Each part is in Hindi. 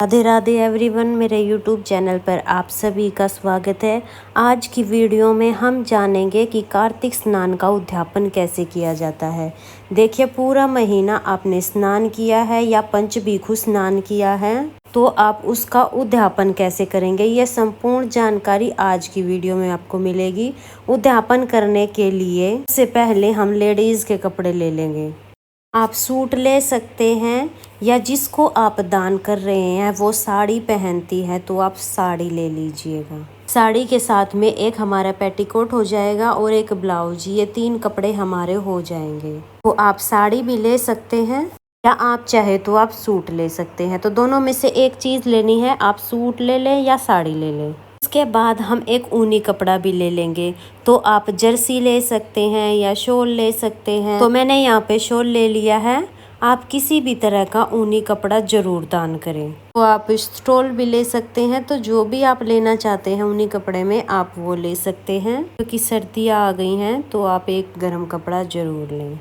राधे राधे एवरीवन, मेरे यूट्यूब चैनल पर आप सभी का स्वागत है। आज की वीडियो में हम जानेंगे कि कार्तिक स्नान का उद्यापन कैसे किया जाता है। देखिए, पूरा महीना आपने स्नान किया है या पंचभीखु स्नान किया है तो आप उसका उद्यापन कैसे करेंगे, यह संपूर्ण जानकारी आज की वीडियो में आपको मिलेगी। उद्यापन करने के लिए सबसे पहले हम लेडीज़ के कपड़े ले लेंगे। आप सूट ले सकते हैं या जिसको आप दान कर रहे हैं वो साड़ी पहनती है तो आप साड़ी ले लीजिएगा। साड़ी के साथ में एक हमारा पेटीकोट हो जाएगा और एक ब्लाउज, ये 3 कपड़े हमारे हो जाएंगे। तो आप साड़ी भी ले सकते हैं या आप चाहे तो आप सूट ले सकते हैं। तो दोनों में से एक चीज़ लेनी है, आप सूट ले लें या साड़ी ले लें। इसके बाद हम एक ऊनी कपड़ा भी ले लेंगे। तो आप जर्सी ले सकते हैं या शॉल ले सकते हैं। तो मैंने यहाँ पे शॉल ले लिया है। आप किसी भी तरह का ऊनी कपड़ा जरूर दान करें। तो आप स्टॉल भी ले सकते हैं। तो जो भी आप लेना चाहते हैं ऊनी कपड़े में आप वो ले सकते हैं, क्योंकि सर्दियाँ आ गई हैं तो आप एक गर्म कपड़ा जरूर लें।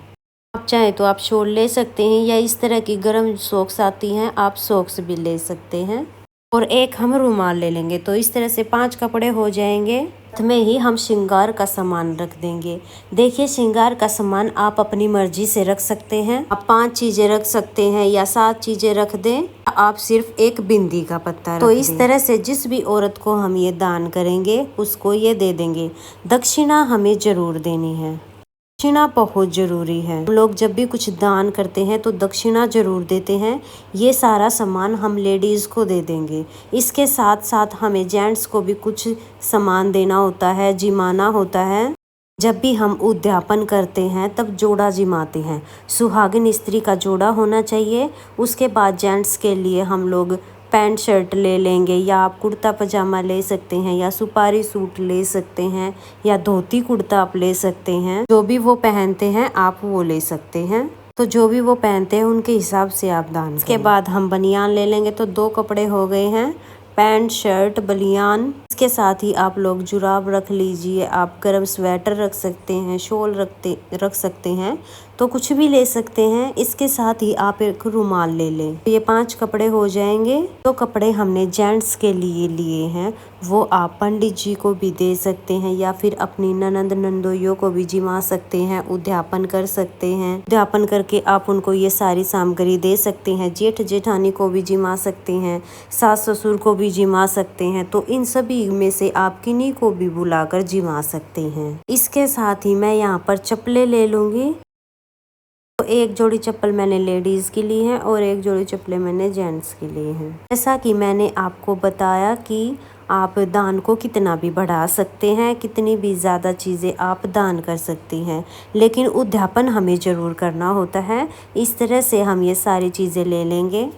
आप चाहें तो आप शॉल ले सकते हैं या इस तरह की गर्म सॉक्स आती हैं, आप सॉक्स भी ले सकते हैं। और एक हम रुमाल ले लेंगे। तो इस तरह से 5 कपड़े हो जाएंगे। साथ में ही हम श्रृंगार का सामान रख देंगे। देखिए, श्रृंगार का सामान आप अपनी मर्जी से रख सकते हैं। आप 5 चीजें रख सकते हैं या 7 चीजें रख दें। आप सिर्फ एक बिंदी का पत्ता रख दें। तो इस तरह से जिस भी औरत को हम ये दान करेंगे उसको ये दे देंगे। दक्षिणा हमें जरूर देनी है। दक्षिणा बहुत ज़रूरी है। हम लोग जब भी कुछ दान करते हैं तो दक्षिणा ज़रूर देते हैं। ये सारा सामान हम लेडीज़ को दे देंगे। इसके साथ साथ हमें जेंट्स को भी कुछ सामान देना होता है, जिमाना होता है। जब भी हम उद्यापन करते हैं तब जोड़ा जिमाते हैं। सुहागिन स्त्री का जोड़ा होना चाहिए। उसके बाद जेंट्स के लिए हम लोग पैंट शर्ट ले लेंगे या आप कुर्ता पजामा ले सकते हैं या सुपारी सूट ले सकते हैं या धोती कुर्ता आप ले सकते हैं। जो भी वो पहनते हैं आप वो ले सकते हैं। तो जो भी वो पहनते हैं उनके हिसाब से आप दान करें। इसके बाद हम बनियान ले लेंगे। तो 2 कपड़े हो गए हैं, पैंट शर्ट बनियान। इसके साथ ही आप लोग जुराब रख लीजिए। आप गर्म स्वेटर रख सकते हैं, शॉल रख सकते हैं। तो कुछ भी ले सकते हैं। इसके साथ ही आप एक रुमाल ले लें। तो ये 5 कपड़े हो जाएंगे। जो कपड़े हमने जेंट्स के लिए लिए हैं वो आप पंडित जी को भी दे सकते हैं या फिर अपनी ननंद नंदोइयों को भी जिमा सकते हैं, उद्यापन कर सकते हैं। उद्यापन करके आप उनको ये सारी सामग्री दे सकते हैं। जेठ जेठानी को भी जिमा सकते हैं, सास ससुर को भी जिमा सकते हैं। तो इन सभी में से आप किन्हीं को भी बुलाकर जिमा सकते हैं। इसके साथ ही मैं यहाँ पर चप्पलें ले लूँगी। तो एक जोड़ी चप्पल मैंने लेडीज़ की ली है और एक जोड़ी चप्पलें मैंने जेंट्स की ली हैं। जैसा कि मैंने आपको बताया कि आप दान को कितना भी बढ़ा सकते हैं, कितनी भी ज़्यादा चीज़ें आप दान कर सकती हैं, लेकिन उद्यापन हमें ज़रूर करना होता है। इस तरह से हम ये सारी चीज़ें ले लेंगे।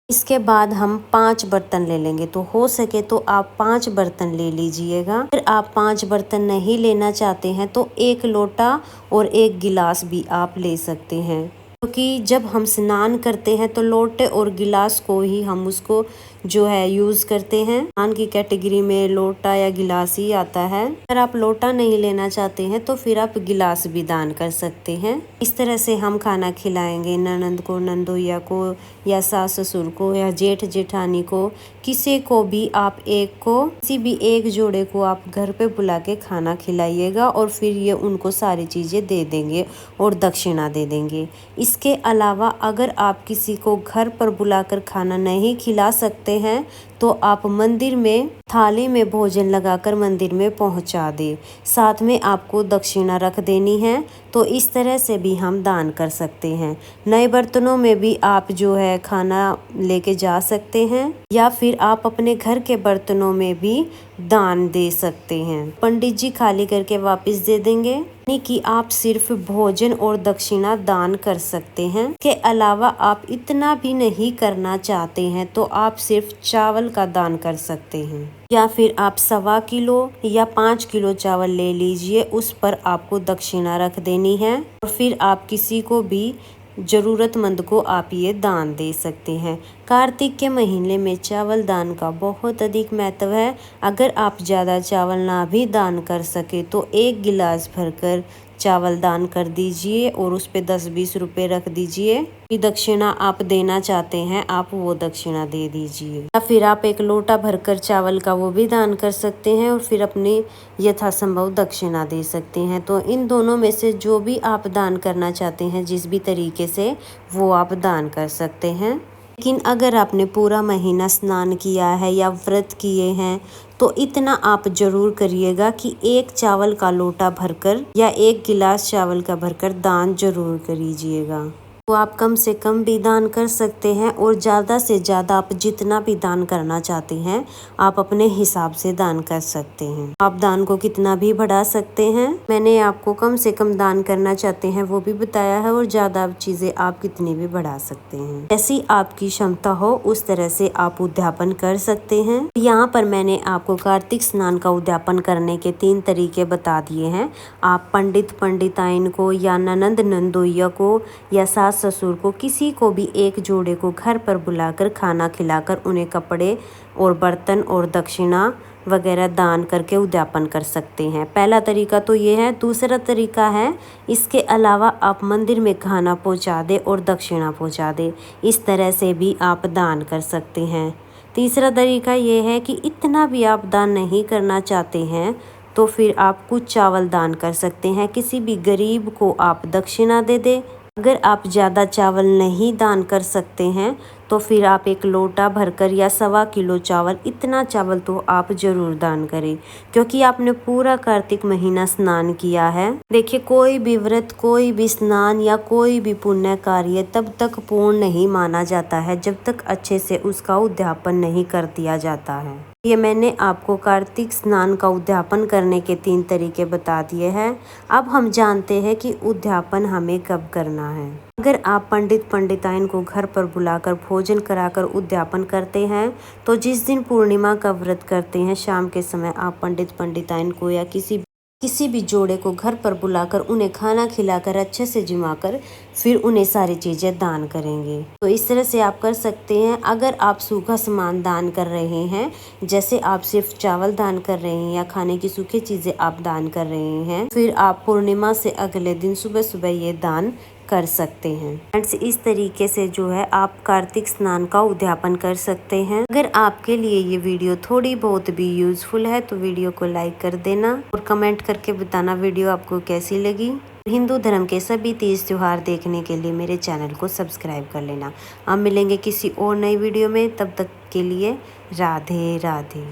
इसके बाद हम 5 बर्तन ले लेंगे। तो हो सके तो आप 5 बर्तन ले लीजिएगा। फिर आप 5 बर्तन नहीं लेना चाहते हैं तो 1 लोटा और 1 गिलास भी आप ले सकते हैं, क्योंकि जब हम स्नान करते हैं तो लोटे और गिलास को ही हम उसको जो है यूज़ करते हैं। स्नान की कैटेगरी में लोटा या गिलास ही आता है। अगर आप लोटा नहीं लेना चाहते हैं तो फिर आप गिलास भी दान कर सकते हैं। इस तरह से हम खाना खिलाएंगे ननंद को, नंदोइया को या सास ससुर को या जेठ जेठानी को। किसी को भी आप किसी भी एक जोड़े को आप घर पे बुला के खाना खिलाइएगा और फिर ये उनको सारी चीज़ें दे देंगे और दक्षिणा दे देंगे। इसके अलावा अगर आप किसी को घर पर बुलाकर खाना नहीं खिला सकते हैं तो आप मंदिर में थाली में भोजन लगाकर मंदिर में पहुंचा दे। साथ में आपको दक्षिणा रख देनी है। तो इस तरह से भी हम दान कर सकते हैं। नए बर्तनों में भी आप जो है खाना लेके जा सकते हैं या फिर आप अपने घर के बर्तनों में भी दान दे सकते हैं। पंडित जी खाली करके वापस दे देंगे। यानी कि आप सिर्फ भोजन और दक्षिणा दान कर सकते हैं। के अलावा आप इतना भी नहीं करना चाहते हैं तो आप सिर्फ चावल का दान कर सकते हैं, या फिर आप 1.25 किलो या 5 किलो चावल ले लीजिए, उस पर आपको दक्षिणा रख देनी है और फिर आप किसी को भी ज़रूरतमंद को आप ये दान दे सकते हैं। कार्तिक के महीने में चावल दान का बहुत अधिक महत्व है। अगर आप ज़्यादा चावल ना भी दान कर सके तो 1 गिलास भरकर चावल दान कर दीजिए और उस पे 10-20 रुपए रख दीजिए। कि दक्षिणा आप देना चाहते हैं आप वो दक्षिणा दे दीजिए। या फिर आप 1 लोटा भरकर चावल का वो भी दान कर सकते हैं और फिर अपनी यथासंभव दक्षिणा दे सकते हैं। तो इन दोनों में से जो भी आप दान करना चाहते हैं जिस भी तरीके से, वो आप दान कर सकते हैं। लेकिन अगर आपने पूरा महीना स्नान किया है या व्रत किए हैं तो इतना आप जरूर करिएगा कि 1 चावल का लोटा भरकर या 1 गिलास चावल का भरकर दान जरूर करीजिएगा। तो आप कम से कम भी दान कर सकते हैं और ज़्यादा से ज़्यादा आप जितना भी दान करना चाहते हैं आप अपने हिसाब से दान कर सकते हैं। आप दान को कितना भी बढ़ा सकते हैं। मैंने आपको कम से कम दान करना चाहते हैं वो भी बताया है और ज़्यादा चीज़ें आप कितनी भी बढ़ा सकते हैं। जैसी आपकी क्षमता हो उस तरह से आप उद्यापन कर सकते हैं। यहाँ पर मैंने आपको कार्तिक स्नान का उद्यापन करने के 3 तरीके बता दिए हैं। आप पंडित पंडिताइन को या ननंद नंदोइया को या सास ससुर को किसी को भी एक जोड़े को घर पर बुलाकर खाना खिलाकर उन्हें कपड़े और बर्तन और दक्षिणा वगैरह दान करके उद्यापन कर सकते हैं। पहला तरीका तो ये है। दूसरा तरीका है इसके अलावा आप मंदिर में खाना पहुंचा दे और दक्षिणा पहुंचा दे, इस तरह से भी आप दान कर सकते हैं। तीसरा तरीका ये है कि इतना भी आप दान नहीं करना चाहते हैं तो फिर आप कुछ चावल दान कर सकते हैं। किसी भी गरीब को आप दक्षिणा दे दें। अगर आप ज़्यादा चावल नहीं दान कर सकते हैं तो फिर आप 1 लोटा भरकर या 1.25 किलो चावल, इतना चावल तो आप जरूर दान करें क्योंकि आपने पूरा कार्तिक महीना स्नान किया है। देखिए कोई भी व्रत, कोई भी स्नान या कोई भी पुण्य कार्य तब तक पूर्ण नहीं माना जाता है जब तक अच्छे से उसका उद्यापन नहीं कर दिया जाता है। ये मैंने आपको कार्तिक स्नान का उद्यापन करने के 3 तरीके बता दिए हैं। अब हम जानते हैं कि उद्यापन हमें कब करना है। अगर आप पंडित पंडिताइन को घर पर बुलाकर भोजन कराकर उद्यापन करते हैं तो जिस दिन पूर्णिमा का व्रत करते हैं शाम के समय आप पंडित पंडिताइन को या किसी भी जोड़े को घर पर बुलाकर उन्हें खाना खिलाकर अच्छे से जिमाकर फिर उन्हें सारी चीज़ें दान करेंगे। तो इस तरह से आप कर सकते हैं। अगर आप सूखा सामान दान कर रहे हैं, जैसे आप सिर्फ चावल दान कर रहे हैं या खाने की सूखी चीज़ें आप दान कर रहे हैं, फिर आप पूर्णिमा से अगले दिन सुबह सुबह ये दान कर सकते हैं। फ्रेंड्स, इस तरीके से जो है आप कार्तिक स्नान का उद्यापन कर सकते हैं। अगर आपके लिए ये वीडियो थोड़ी बहुत भी यूजफुल है तो वीडियो को लाइक कर देना और कमेंट करके बताना वीडियो आपको कैसी लगी। हिंदू धर्म के सभी तीज त्योहार देखने के लिए मेरे चैनल को सब्सक्राइब कर लेना। हम मिलेंगे किसी और नई वीडियो में, तब तक के लिए राधे राधे।